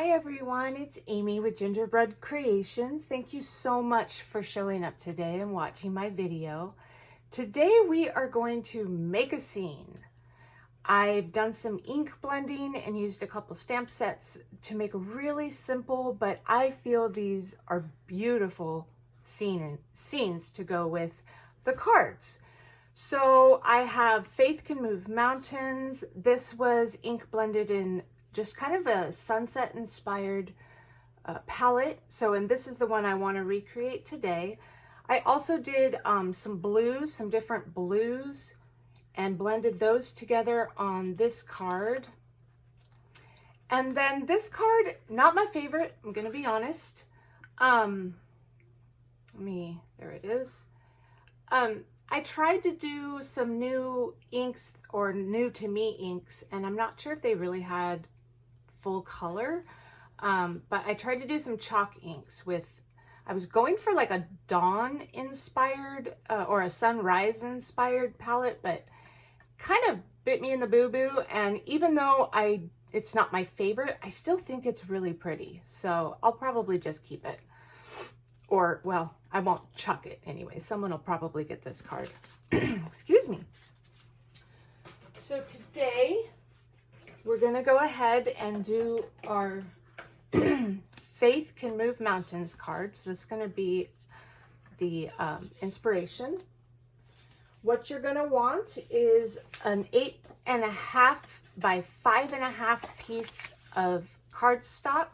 Hi everyone, it's Amy with Gingerbread Creations. Thank you so much for showing up today and watching my video. Today we are going to make a scene. I've done some ink blending and used a couple stamp sets to make a really simple, but I feel these are beautiful scenes to go with the cards. So I have Faith Can Move Mountains. This was ink blended in just kind of a sunset inspired palette. And this is the one I want to recreate today. I also did some different blues, and blended those together on this card. And then this card, not my favorite, I'm gonna be honest. There it is. I tried to do some new inks or new to me inks, and I'm not sure if they really had full color, but I tried to do some chalk inks with, I was going for like a dawn inspired or a sunrise inspired palette, but kind of bit me in the boo-boo. And even though it's not my favorite, I still think it's really pretty. So I'll probably just keep it. Or, well, I won't chuck it anyway. Someone will probably get this card. Excuse me. So today we're gonna go ahead and do our Faith Can Move Mountains cards. This is gonna be the inspiration. What you're gonna want is an 8.5 by 5.5 piece of cardstock.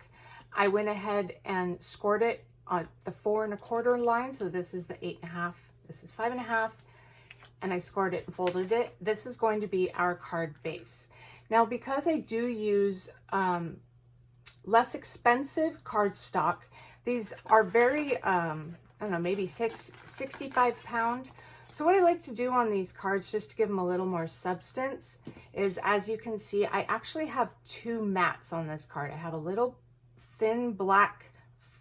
I went ahead and scored it on the 4 1/4 line. So this is the 8.5, this is 5.5, and I scored it and folded it. This is going to be our card base. Now, because I do use less expensive cardstock, these are very, I don't know, maybe 65 pound. So what I like to do on these cards, just to give them a little more substance, is, as you can see, I actually have 2 mats on this card. I have a little thin black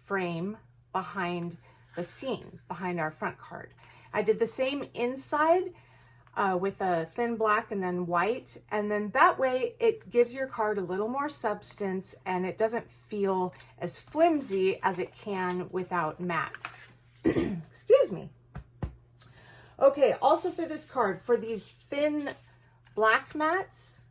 frame behind the scene, behind our front card. I did the same inside with a thin black and then white, and then that way it gives your card a little more substance and it doesn't feel as flimsy as it can without mats. Excuse me. Okay, also for this card, for these thin black mats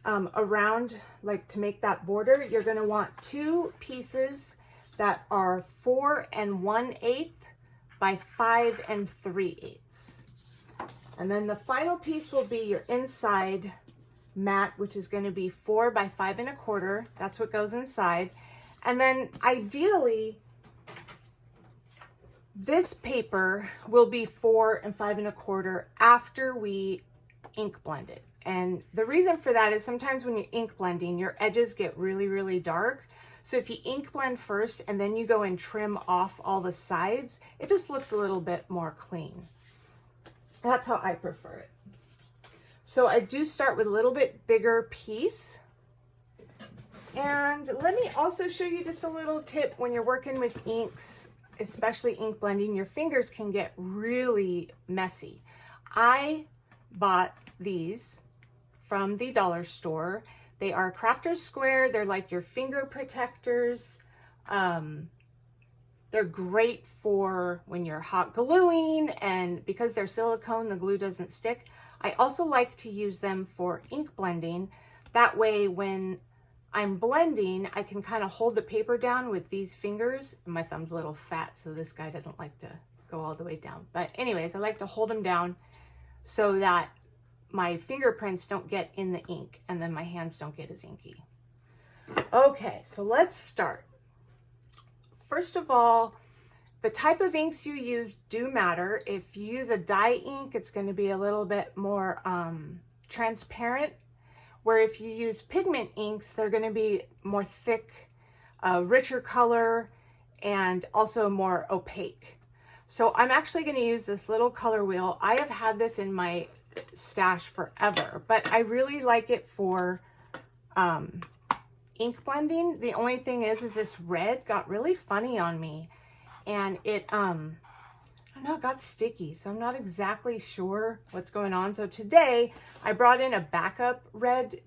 around, like to make that border, you're going to want 2 pieces that are 4 1/8 by 5 3/8. And then the final piece will be your inside mat, which is going to be 4 by 5 1/4. That's what goes inside. And then ideally, this paper will be 4 5 1/4 after we ink blend it. And the reason for that is sometimes when you're ink blending, your edges get really, really dark. So if you ink blend first and then you go and trim off all the sides, it just looks a little bit more clean. That's how I prefer it. So I do start with a little bit bigger piece. And let me also show you just a little tip when you're working with inks, especially ink blending. Your fingers can get really messy. I bought these from the dollar store. They are Crafter's Square. They're like your finger protectors. They're great for when you're hot gluing, and because they're silicone, the glue doesn't stick. I also like to use them for ink blending. That way, when I'm blending, I can kind of hold the paper down with these fingers. My thumb's a little fat, so this guy doesn't like to go all the way down. But anyways, I like to hold them down so that my fingerprints don't get in the ink and then my hands don't get as inky. Okay, so let's start. First of all, the type of inks you use do matter. If you use a dye ink, it's going to be a little bit more transparent, where if you use pigment inks, they're going to be more thick, richer color, and also more opaque. So I'm actually going to use this little color wheel. I have had this in my stash forever, but I really like it for ink blending. The only thing is this red got really funny on me, and it I don't know, it got sticky, so I'm not exactly sure what's going on. So today I brought in a backup red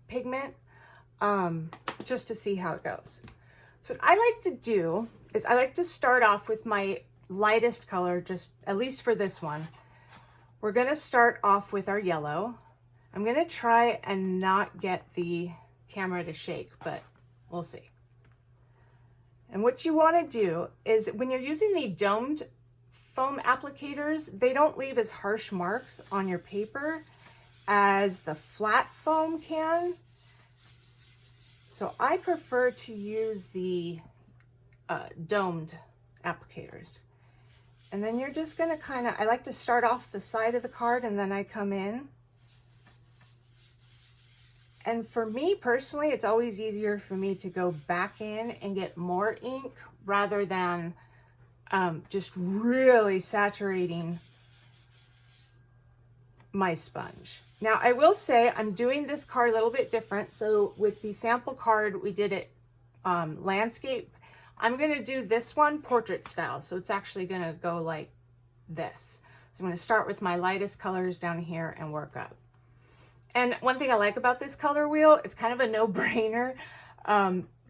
pigment. just to see how it goes. So what I like to do is I like to start off with my lightest color, just at least for this one. We're gonna start off with our yellow. I'm gonna try and not get the camera to shake, but we'll see. And what you wanna do is when you're using the domed foam applicators, they don't leave as harsh marks on your paper as the flat foam can. So I prefer to use the domed applicators. And then you're just gonna I like to start off the side of the card and then I come in. And for me personally, it's always easier for me to go back in and get more ink rather than just really saturating my sponge. Now I will say I'm doing this card a little bit different. So with the sample card, we did it landscape. I'm gonna do this one portrait style. So it's actually gonna go like this. So I'm gonna start with my lightest colors down here and work up. And one thing I like about this color wheel, it's kind of a no-brainer,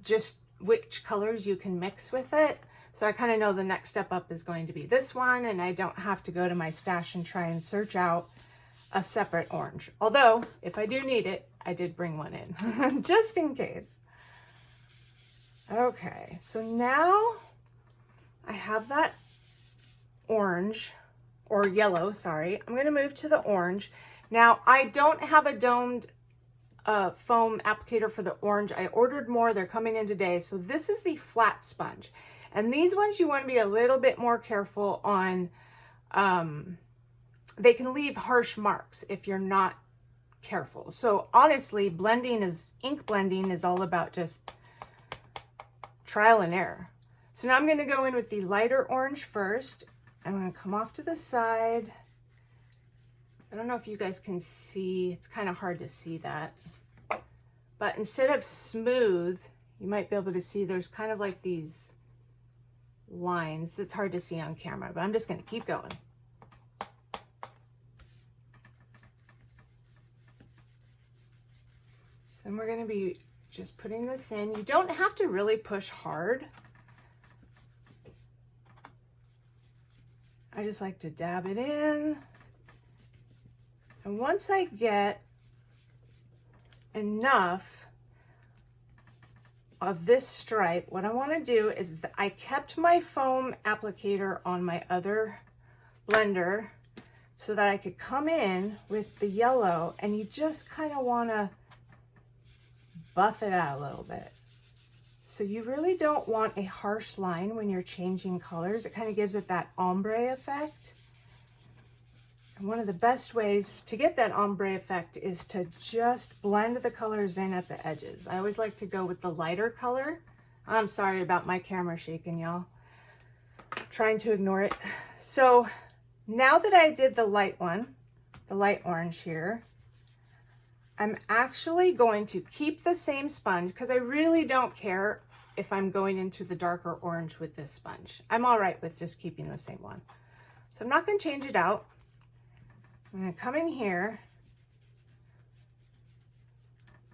just which colors you can mix with it. So I kind of know the next step up is going to be this one, and I don't have to go to my stash and try and search out a separate orange. Although, if I do need it, I did bring one in, just in case. Okay, so now I have that orange, or yellow, sorry. I'm gonna move to the orange. Now, I don't have a domed foam applicator for the orange. I ordered more, they're coming in today. So this is the flat sponge. And these ones you want to be a little bit more careful on. They can leave harsh marks if you're not careful. So honestly, ink blending is all about just trial and error. So now I'm going to go in with the lighter orange first. I'm going to come off to the side. I don't know if you guys can see, it's kind of hard to see that. But instead of smooth, you might be able to see there's kind of like these lines. That's hard to see on camera, but I'm just going to keep going. So then we're going to be just putting this in. You don't have to really push hard. I just like to dab it in. And once I get enough of this stripe, what I want to do is I kept my foam applicator on my other blender so that I could come in with the yellow, and you just kind of want to buff it out a little bit. So you really don't want a harsh line when you're changing colors. It kind of gives it that ombre effect. And one of the best ways to get that ombre effect is to just blend the colors in at the edges. I always like to go with the lighter color. I'm sorry about my camera shaking, y'all. Trying to ignore it. So now that I did the light one, the light orange here, I'm actually going to keep the same sponge because I really don't care if I'm going into the darker orange with this sponge. I'm all right with just keeping the same one. So I'm not going to change it out. I'm going to come in here.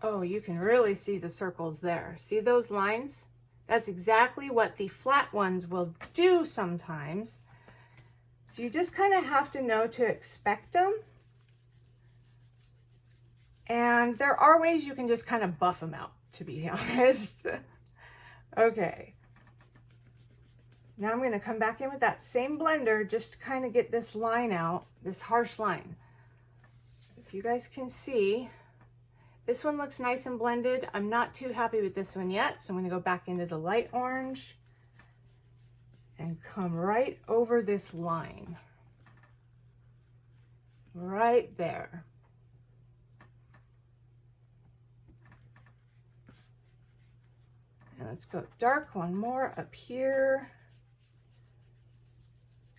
Oh, you can really see the circles there. See those lines? That's exactly what the flat ones will do sometimes. So you just kind of have to know to expect them. And there are ways you can just kind of buff them out, to be honest. Okay. Now I'm going to come back in with that same blender just to kind of get this line out, this harsh line. If you guys can see, this one looks nice and blended. I'm not too happy with this one yet, so I'm going to go back into the light orange and come right over this line. Right there. And let's go dark one more up here,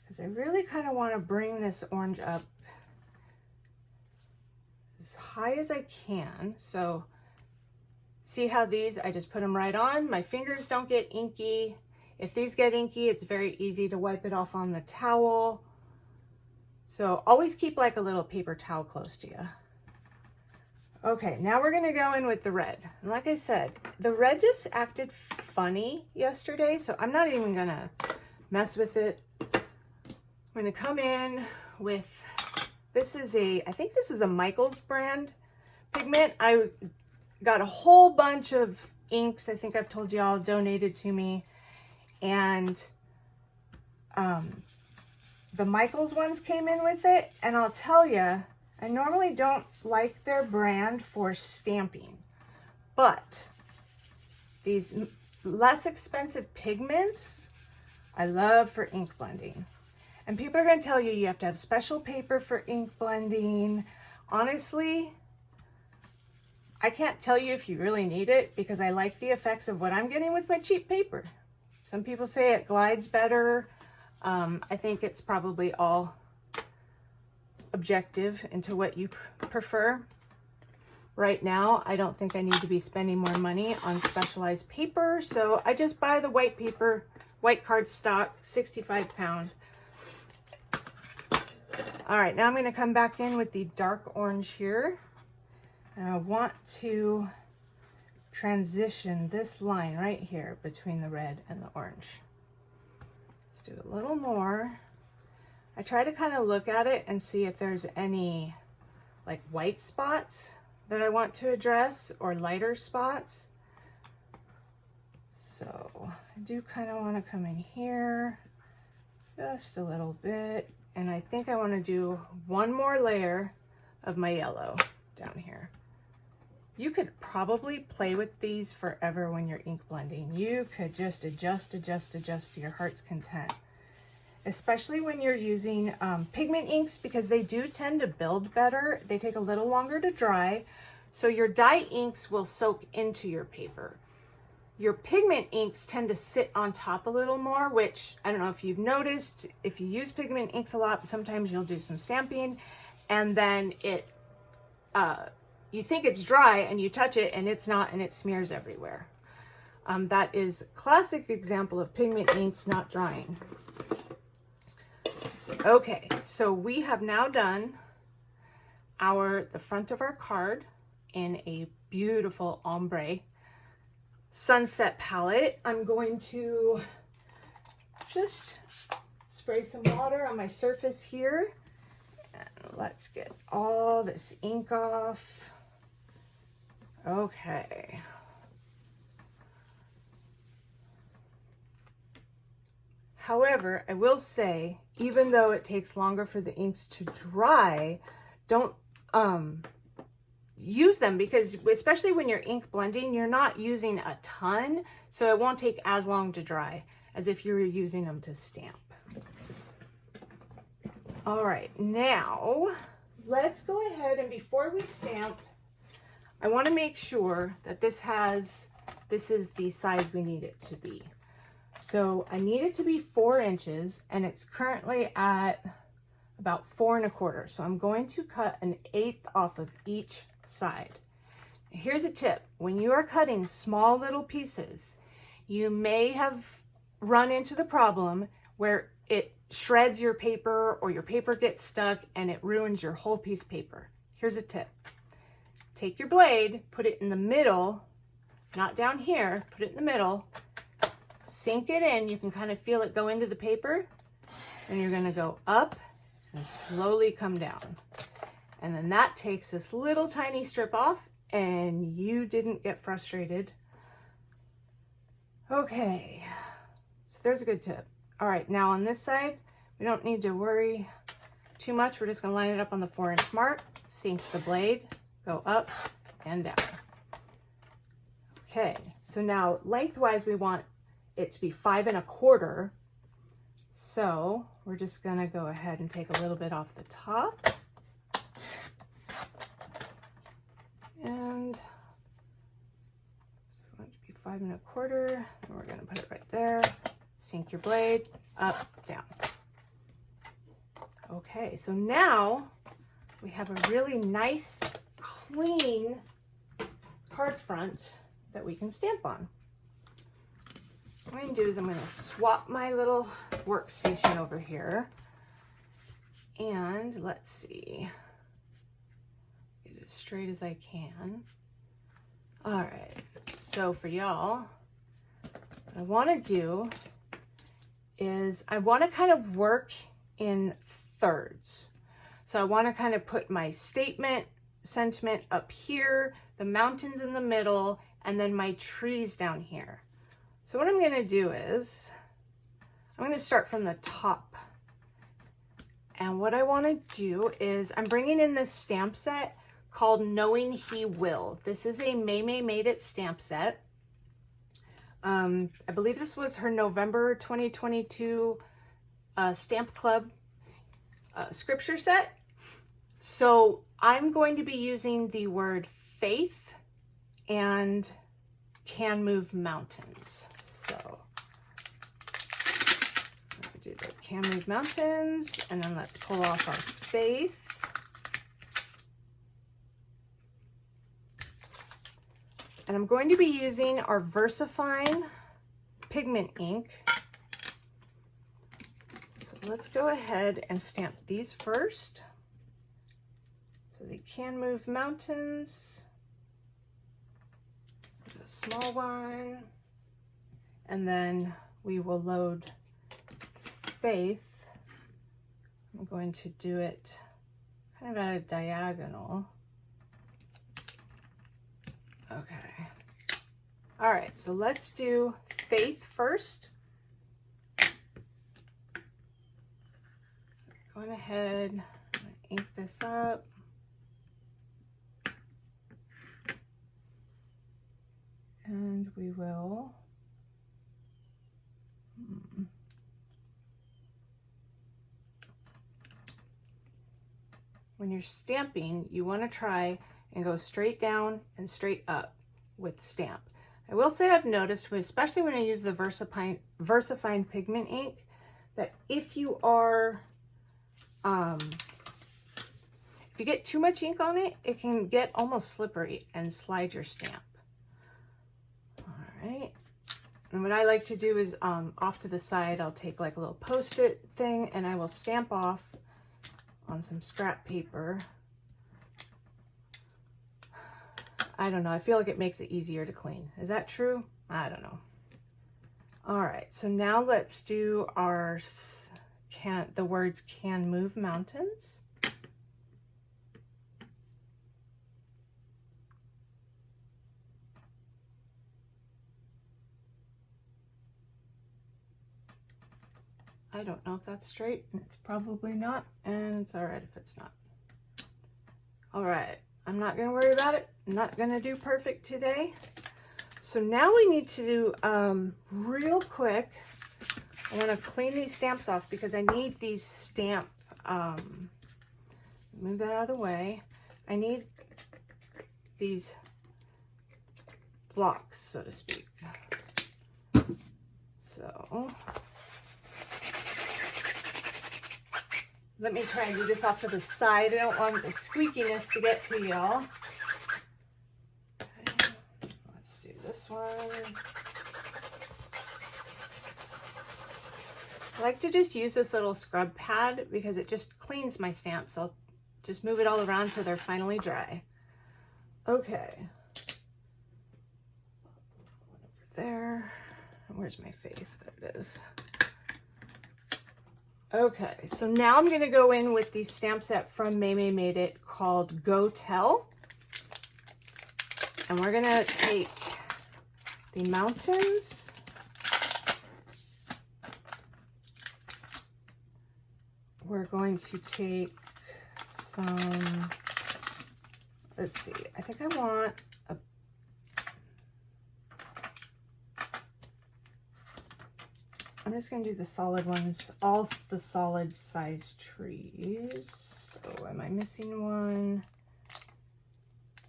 because I really kind of want to bring this orange up as high as I can. So see how these, I just put them right on. My fingers don't get inky. If these get inky, it's very easy to wipe it off on the towel. So always keep like a little paper towel close to you. Okay, now we're gonna go in with the red. And like I said, the red just acted funny yesterday, so I'm not even gonna mess with it. I'm gonna come in with, this is I think this is a Michaels brand pigment. I got a whole bunch of inks, I think I've told you all, donated to me. And the Michaels ones came in with it. And I'll tell you, I normally don't like their brand for stamping, but these less expensive pigments, I love for ink blending. And people are going to tell you you have to have special paper for ink blending. Honestly, I can't tell you if you really need it because I like the effects of what I'm getting with my cheap paper. Some people say it glides better. I think it's probably all objective into what you prefer. Right now, I don't think I need to be spending more money on specialized paper, so I just buy the white paper, white cardstock, 65 pound. All right, now I'm going to come back in with the dark orange here. And I want to transition this line right here between the red and the orange. Let's do a little more. I try to kind of look at it and see if there's any like white spots that I want to address or lighter spots. So I do kind of want to come in here just a little bit. And I think I want to do one more layer of my yellow down here. You could probably play with these forever when you're ink blending. You could just adjust to your heart's content. Especially when you're using pigment inks, because they do tend to build better. They take a little longer to dry. So your dye inks will soak into your paper. Your pigment inks tend to sit on top a little more, which I don't know if you've noticed, if you use pigment inks a lot, sometimes you'll do some stamping and then it, you think it's dry and you touch it and it's not, and it smears everywhere. That is a classic example of pigment inks not drying. Okay, so we have now done the front of our card in a beautiful ombre sunset palette. I'm going to just spray some water on my surface here. And let's get all this ink off. Okay. However, I will say, even though it takes longer for the inks to dry, don't use them, because especially when you're ink blending, you're not using a ton, so it won't take as long to dry as if you were using them to stamp. All right, now let's go ahead, and before we stamp, I want to make sure that this is the size we need it to be. So I need it to be 4 inches, and it's currently at about 4 1/4. So I'm going to cut 1/8 off of each side. Here's a tip. When you are cutting small little pieces, you may have run into the problem where it shreds your paper or your paper gets stuck and it ruins your whole piece of paper. Here's a tip. Take your blade, put it in the middle, not down here, put it in the middle, sink it in. You can kind of feel it go into the paper, and you're going to go up and slowly come down. And then that takes this little tiny strip off, and you didn't get frustrated. Okay, so there's a good tip. All right, now on this side, we don't need to worry too much. We're just going to line it up on the 4-inch mark, sink the blade, go up and down. Okay, so now lengthwise we want it to be 5 1/4. So we're just going to go ahead and take a little bit off the top. And so we want it to be 5 1/4. And we're going to put it right there. Sink your blade, up, down. Okay, so now we have a really nice, clean card front that we can stamp on. What I'm going to do is I'm going to swap my little workstation over here. And let's see. Get as straight as I can. All right, so for y'all, what I want to do is I want to kind of work in thirds. So I want to kind of put my statement, sentiment up here, the mountains in the middle, and then my trees down here. So what I'm going to do is I'm going to start from the top. And what I want to do is I'm bringing in this stamp set called Knowing He Will. This is a May Made It stamp set. I believe this was her November 2022 Stamp Club scripture set. So I'm going to be using the word faith and can move mountains. So we do the can move mountains, and then let's pull off our faith. And I'm going to be using our VersaFine pigment ink. So let's go ahead and stamp these first. So they can move mountains. A small one. And then we will load faith. I'm going to do it kind of at a diagonal. Okay. All right, so let's do faith first. So going ahead, I'm gonna ink this up. And we will when you're stamping, you want to try and go straight down and straight up with stamp. I will say I've noticed, especially when I use the VersaFine pigment ink, that if you are, if you get too much ink on it, it can get almost slippery and slide your stamp. All right. And what I like to do is off to the side, I'll take like a little Post-it thing and I will stamp off on some scrap paper. I don't know. I feel like it makes it easier to clean. Is that true? I don't know. All right. So now let's do our the words can move mountains. I don't know if that's straight, and it's probably not, and it's all right if it's not. All right. I'm not going to worry about it. I'm not going to do perfect today. So now we need to do, real quick, I want to clean these stamps off because I need these stamp, move that out of the way. I need these blocks, so to speak. So let me try and do this off to the side. I don't want the squeakiness to get to y'all. Okay, let's do this one. I like to just use this little scrub pad because it just cleans my stamps. I'll just move it all around till they're finally dry. Okay. Over there. Where's my faith? There it is. Okay, so now I'm going to go in with the stamp set from May Made It called Go Tell. And we're going to take the mountains. We're going to take some, let's see, I think I want a, I'm just going to do the solid ones, all the solid size trees. So am I missing one?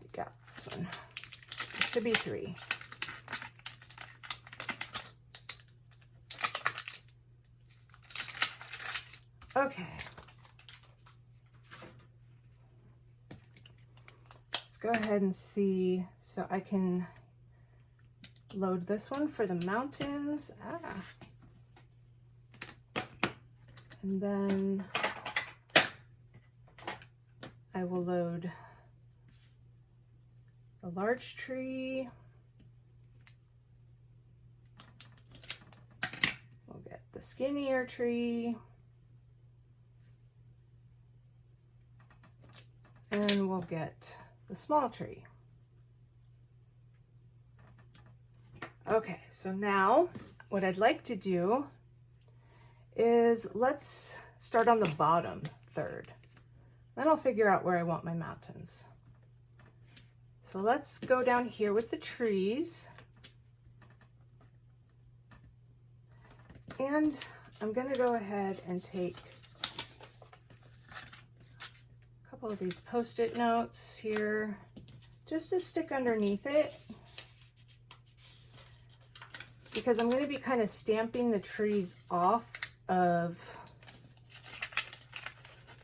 We got this one. It should be 3. Okay. Let's go ahead and see. So I can load this one for the mountains. And then I will load the large tree. We'll get the skinnier tree. And we'll get the small tree. Okay, so now what I'd like to do is let's start on the bottom third. Then I'll figure out where I want my mountains. So let's go down here with the trees. And I'm gonna go ahead and take a couple of these Post-it notes here just to stick underneath it, because I'm going to be kind of stamping the trees off of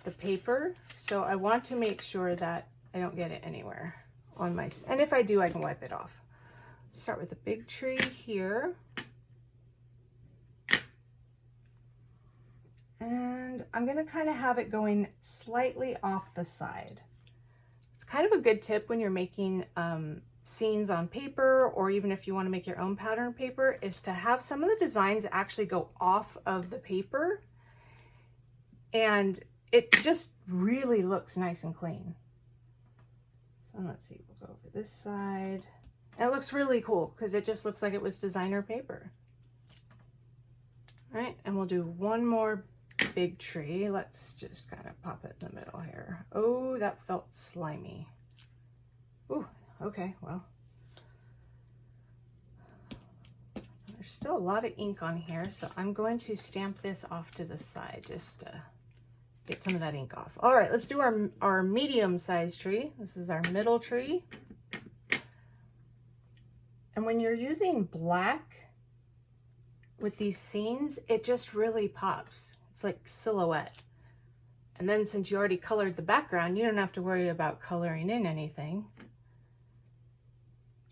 the paper. So I want to make sure that I don't get it anywhere on my, and if I do, I can wipe it off. Start with a big tree here. And I'm going to kind of have it going slightly off the side. It's kind of a good tip when you're making scenes on paper, or even if you want to make your own pattern paper, is to have some of the designs actually go off of the paper, and it just really looks nice and clean. So let's see, we'll go over this side, and it looks really cool because it just looks like it was designer paper. All right, and we'll do one more big tree. Let's just kind of pop it in the middle here. Oh, that felt slimy. Ooh, okay, well, there's still a lot of ink on here, so I'm going to stamp this off to the side just to get some of that ink off. All right, let's do our medium-sized tree. This is our middle tree. And when you're using black with these scenes, it just really pops. It's like silhouette. And then since you already colored the background, you don't have to worry about coloring in anything.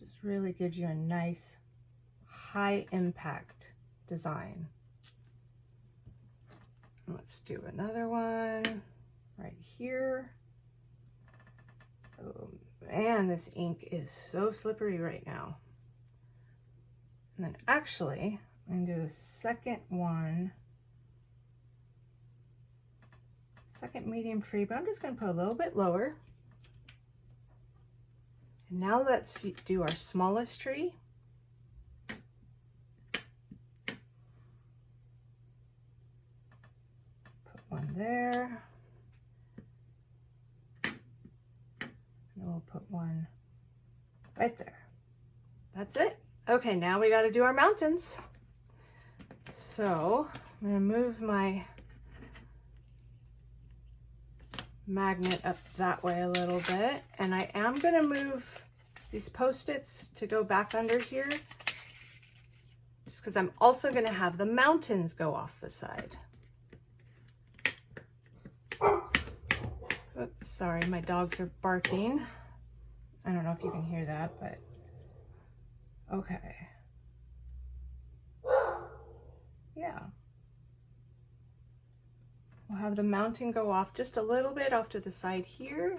Just really gives you a nice high impact design. And let's do another one right here. Oh man, this ink is so slippery right now. And then actually, I'm gonna do a second one. Second medium tree, but I'm just going to put a little bit lower. And now let's do our smallest tree. Put one there. And then we'll put one right there. That's it. Okay, now we got to do our mountains. So I'm going to move my magnet up that way a little bit, and I am going to move these Post-its to go back under here just because I'm also going to have the mountains go off the side. Oops, sorry, my dogs are barking. I don't know if you can hear that, but okay. Yeah. We'll have the mountain go off just a little bit off to the side here.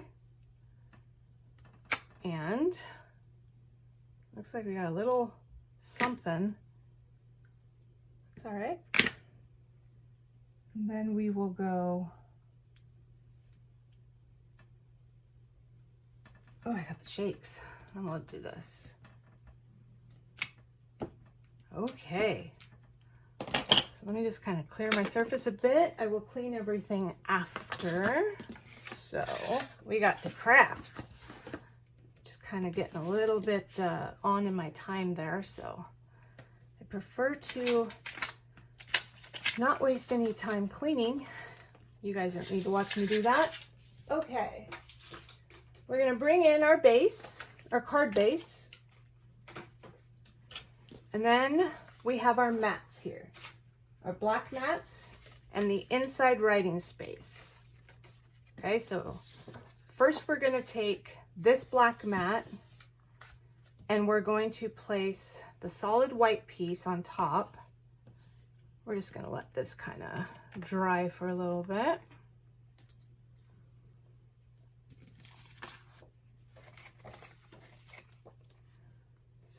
And looks like we got a little something. It's all right. And then we will go. Oh, I got the shakes. I'm gonna do this. Okay. So let me just kind of clear my surface a bit. I will clean everything after. So we got to craft. Just kind of getting a little bit on in my time there. So I prefer to not waste any time cleaning. You guys don't need to watch me do that. Okay. We're going to bring in our base, our card base. And then we have our mats here. Our black mats and the inside writing space. Okay, so first we're going to take this black mat and we're going to place the solid white piece on top. We're just going to let this kind of dry for a little bit.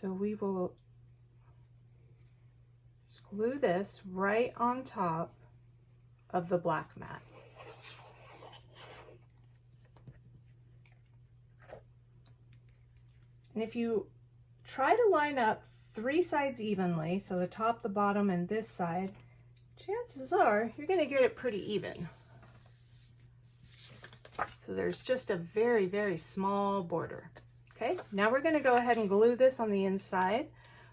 So we will glue this right on top of the black mat. And if you try to line up 3 sides evenly, so the top, the bottom, and this side, chances are you're going to get it pretty even. So there's just a very, very small border. Okay, now we're going to go ahead and glue this on the inside.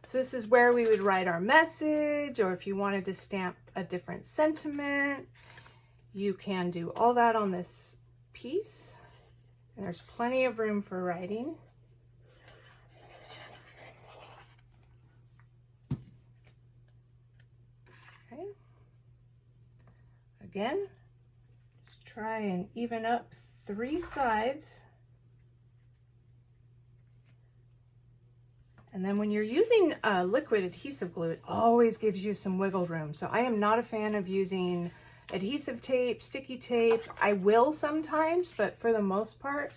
So this is where we would write our message, or if you wanted to stamp a different sentiment, you can do all that on this piece. And there's plenty of room for writing. Okay. Again, just try and even up 3 sides. And then when you're using liquid adhesive glue, it always gives you some wiggle room. So I am not a fan of using adhesive tape, sticky tape. I will sometimes, but for the most part,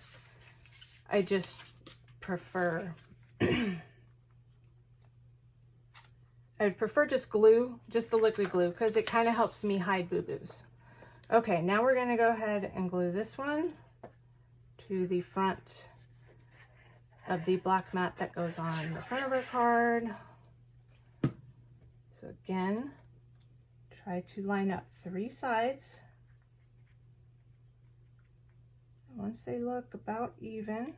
I just prefer, I would prefer just glue, just the liquid glue, because it kind of helps me hide boo-boos. Okay, now we're gonna go ahead and glue this one to the front of the black mat that goes on the front of our card. So again, try to line up 3 sides. And once they look about even,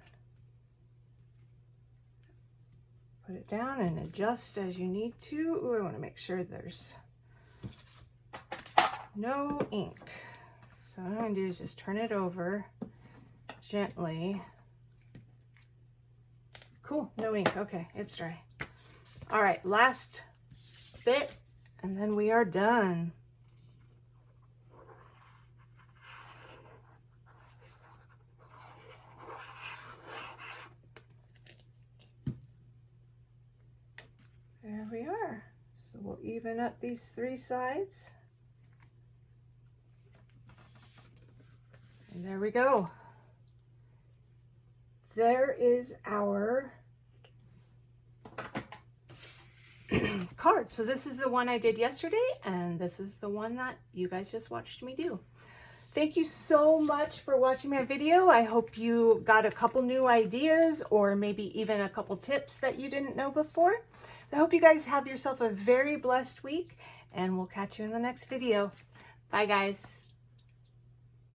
put it down and adjust as you need to. Ooh, I want to make sure there's no ink. So what I'm going to do is just turn it over gently. Cool, no ink. Okay, it's dry. All right, last bit, and then we are done. There we are. So we'll even up these 3 sides. And there we go. There is our card. So this is the one I did yesterday, and this is the one that you guys just watched me do. Thank you so much for watching my video. I hope you got a couple new ideas, or maybe even a couple tips that you didn't know before. I hope you guys have yourself a very blessed week, and we'll catch you in the next video. Bye, guys.